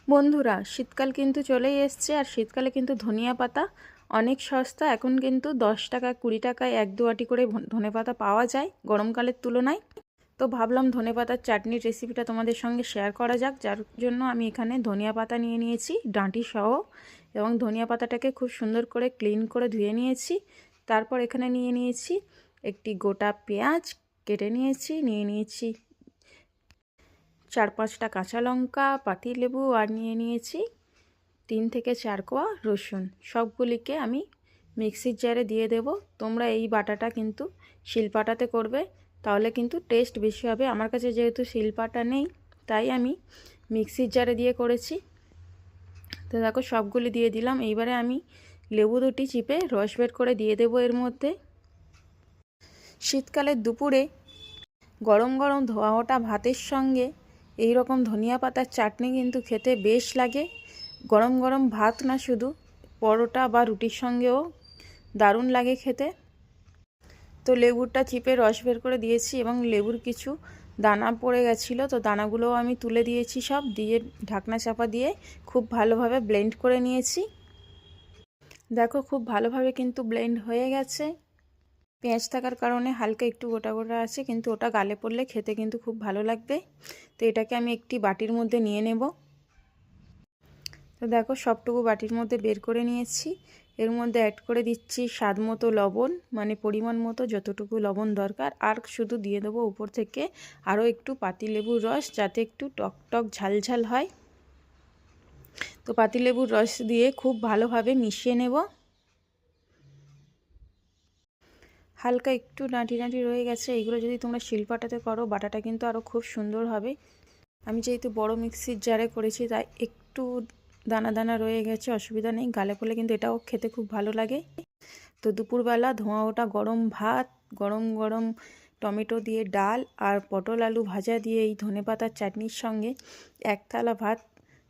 বন্ধুরা, শীতকাল কিন্তু চলেই এসছে। আর শীতকালে কিন্তু ধনিয়া পাতা অনেক সস্তা। এখন কিন্তু 10 টাকা 20 টাকায় 1-2 আঁটি করে ধনেপাতা পাওয়া যায় গরমকালের তুলনায়। তো ভাবলাম ধনেপাতার চাটনির রেসিপিটা তোমাদের সঙ্গে শেয়ার করা যাক। যার জন্য আমি এখানে ধনিয়া পাতা নিয়ে নিয়েছি ডাঁটি সহ, এবং ধনিয়া পাতাটাকে খুব সুন্দর করে ক্লিন করে ধুয়ে নিয়েছি। তারপর এখানে নিয়ে নিয়েছি একটি গোটা পেঁয়াজ কেটে নিয়ে নিয়েছি 4-5টা কাঁচা লঙ্কা, পাতিলেবু, আর নিয়ে নিয়েছি 3 থেকে 4 কোয়া রসুন। সবগুলিকে আমি মিক্সির জারে দিয়ে দেব। তোমরা এই বাটাটা কিন্তু শিলপাটাতে করবে, তাহলে কিন্তু টেস্ট বেশি হবে। আমার কাছে যেহেতু শিলপাটা নেই, তাই আমি মিক্সির জারে দিয়ে করেছি। তো দেখো সবগুলি দিয়ে দিলাম। এইবারে আমি লেবু দুটি চিপে রস বের করে দিয়ে দেব এর মধ্যে। শীতকালের দুপুরে গরম গরম ধোয়া ওঠা ভাতের সঙ্গে এই রকম ধনিয়া পাতার চাটনি কিন্তু খেতে বেশ লাগে। গরম গরম ভাত না, শুধু পরোটা বা রুটির সঙ্গেও দারুণ লাগে খেতে। তো লেবুটা চিপে রস বের করে দিয়েছি, এবং লেবুর কিছু দানা পড়ে গেছিলো, তো দানাগুলোও আমি তুলে দিয়েছি। সব দিয়ে ঢাকনা চাপা দিয়ে খুব ভালোভাবে ব্লেন্ড করে নিয়েছি। দেখো খুব ভালোভাবে কিন্তু ব্লেন্ড হয়ে গেছে। পেঁয়াজ থাকার কারণে হালকা একটু গোটা গোটা আছে, কিন্তু ওটা গালে পড়লে খেতে কিন্তু খুব ভালো লাগবে। তো এটাকে আমি একটি বাটির মধ্যে নিয়ে নেব। তো দেখো সবটুকু বাটির মধ্যে বের করে নিয়েছি। এর মধ্যে অ্যাড করে দিচ্ছি স্বাদ মতো লবণ, মানে পরিমাণ মতো যতটুকু লবণ দরকার। আর শুধু দিয়ে দেবো উপর থেকে আরও একটু পাতিলেবুর রস, যাতে একটু টক টক ঝাল ঝাল হয়। তো পাতিলেবুর রস দিয়ে খুব ভালোভাবে মিশিয়ে নেব। হালকা একটু ডাঁটি ডাঁটি রয়ে গেছে, এইগুলো যদি তোমরা শিলপাটাতে করো বাটাটা কিন্তু আরও খুব সুন্দর হবে। আমি যেহেতু বড় মিক্সির জারে করেছি, তাই একটু দানা দানা রয়ে গেছে, অসুবিধা নেই। গালে পড়লে কিন্তু এটাও খেতে খুব ভালো লাগে। তো দুপুরবেলা ধোঁয়া ওঠা গরম ভাত, গরম গরম টমেটো দিয়ে ডাল, আর পটল আলু ভাজা দিয়ে এই ধনেপাতার চাটনির সঙ্গে এক থালা ভাত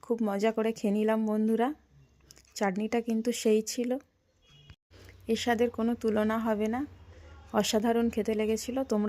খুব মজা করে খেয়ে নিলাম বন্ধুরা। চাটনিটা কিন্তু সেই ছিল, এর স্বাদের কোনো তুলনা হবে না। অসাধারণ খেতে লেগেছিল। তোমরা